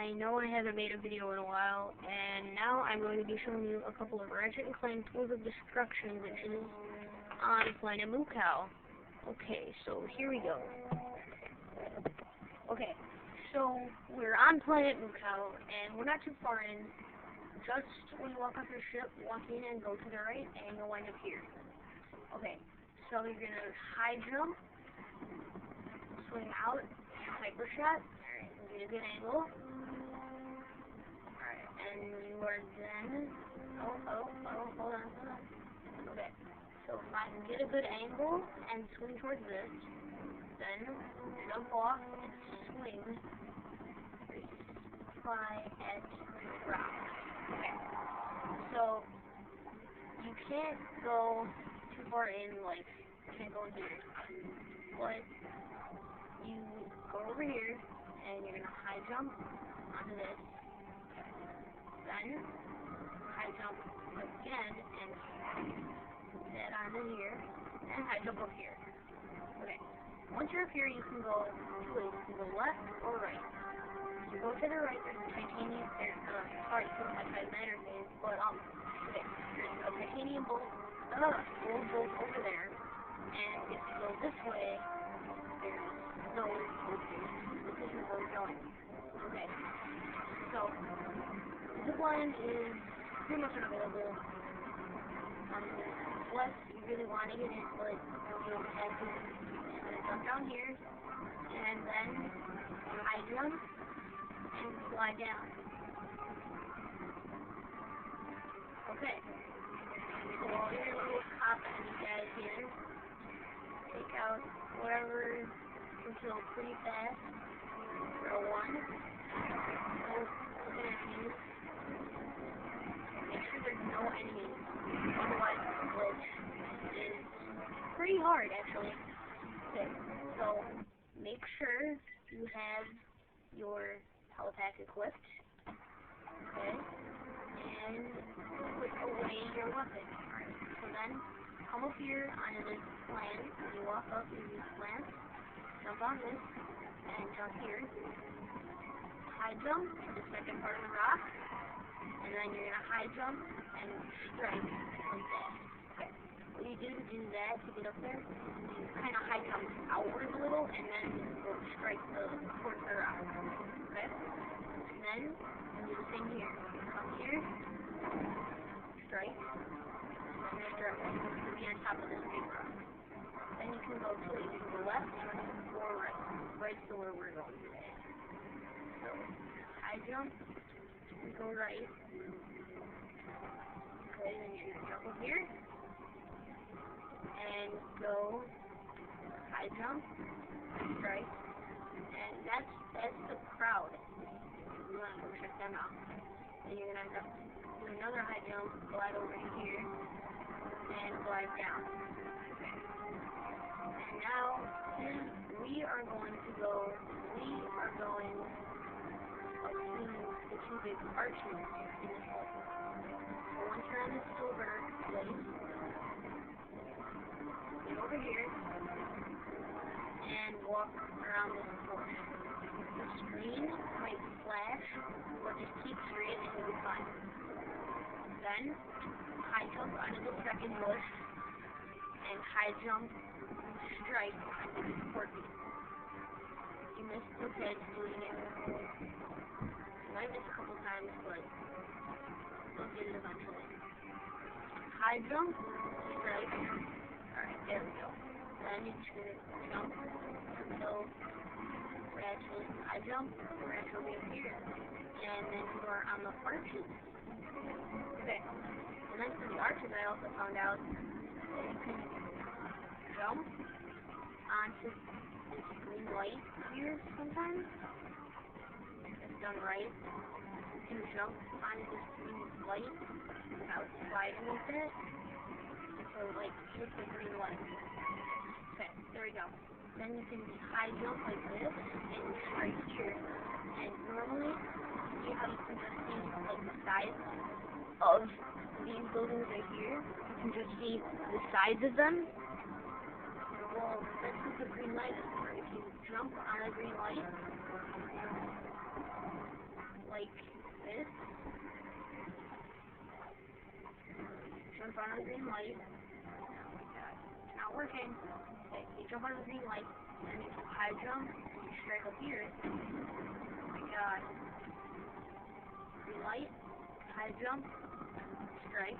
I know I haven't made a video in a while, and now I'm going to be showing you a couple of Ratchet and Clank Tools of Destruction glitches on planet Mukow. Okay, so here we go. Okay, so we're on planet Mukow, and we're not too far in. Just when you walk off your ship, walk in and go to the right, and you'll wind up here. Okay, so you're going to high jump, swing out, hyper shot. Alright, get a good angle. Alright, and you are then... hold on. Okay, so get a good angle and swing towards this. Then jump off and swing. Fly at the ground. Okay, so you can't go too far in, like, you can't go here. But you go over here, and you're going to high jump onto this. Then high jump again, and that onto here, and high jump up here. Okay, once you're up here, you can go two ways. You can go left or right. You go to the right, there's a titanium, sorry for my letter name, but, okay, there's a titanium bolt, gold bolt over there, and if you go this way, there's no bolt. This is where we're going. Okay, so, zip line is pretty much unavailable, unless you really want to get it, but you don't have to. Just gonna jump down here, and then high jump, and slide down. Okay. So here's a little cop and you guys here. Take out whatever can kill pretty fast. Throw one. So looking at you. Make sure there's no enemies. Otherwise the glitch is pretty hard actually. Okay. So make sure you have your telepack equipped, okay, and put away your weapon. Alright, so then come up here onto this plant. When you walk up in this plant, jump on this, and jump here. High jump to the second part of the rock, and then you're going to high jump and strike like that. Okay, what you do to do that, to get up there, you kind of high jump outward a little, and then go strike towards the rock. Okay? And then you do the same here. Come here, strike, and strike. You'll be on top of this big rock. Then you can go to it. You can go left or right. Right's to where we're going today. So, high jump, we go right. Okay, then you're going to jump up here, and go high jump, strike, and that's the crowd. You want to go check them out. Then you're going to do another high jump, glide over here, and glide down. Okay. And now, we are going up to the two big arches in this hole. So once you're on this silver place, get over here, and walk around this bush. The screen might flash, but just keep straight and you'll be fine. Then, high jump onto the second bush, and high jump, strike onto the support beam. You missed, okay, it's doing it. You might miss a couple times, but you'll get it eventually. High jump, strike. Alright, there we go. Then you're just going to jump until Ratchet, high jump, Ratchet will be up here. And then you are on the arches. Okay. And then for the arches, I also found out that you can jump onto this green light here sometimes. It's done right. You can jump onto this green light without sliding with it. So, like, hit the green light. Okay, there we go. Then you can high jump like this, and strike here. And normally, see how you can just see, like, the sides of these buildings right here? You can just see the sides of them. Well, that's what the green light is for. If you jump on a green light, front of the green light. Oh my god, it's not working. Okay, you jump on the green light, and you high jump, you strike up here. Oh my god. Green light, high jump, strike.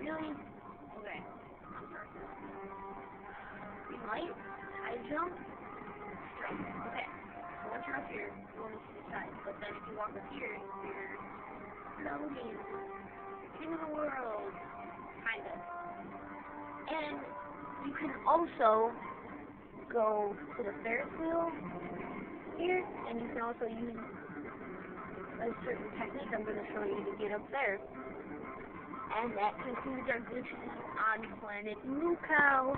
Really? Okay, I'm sorry. Green light, high jump, strike. Okay, so once you're up here, you want to see the side. But then if you walk up here, you're loading. King of the world. Kind of. And you can also go to the Ferris wheel here, and you can also use a certain technique I'm going to show you to get up there. And that concludes our glitches on planet Mukow.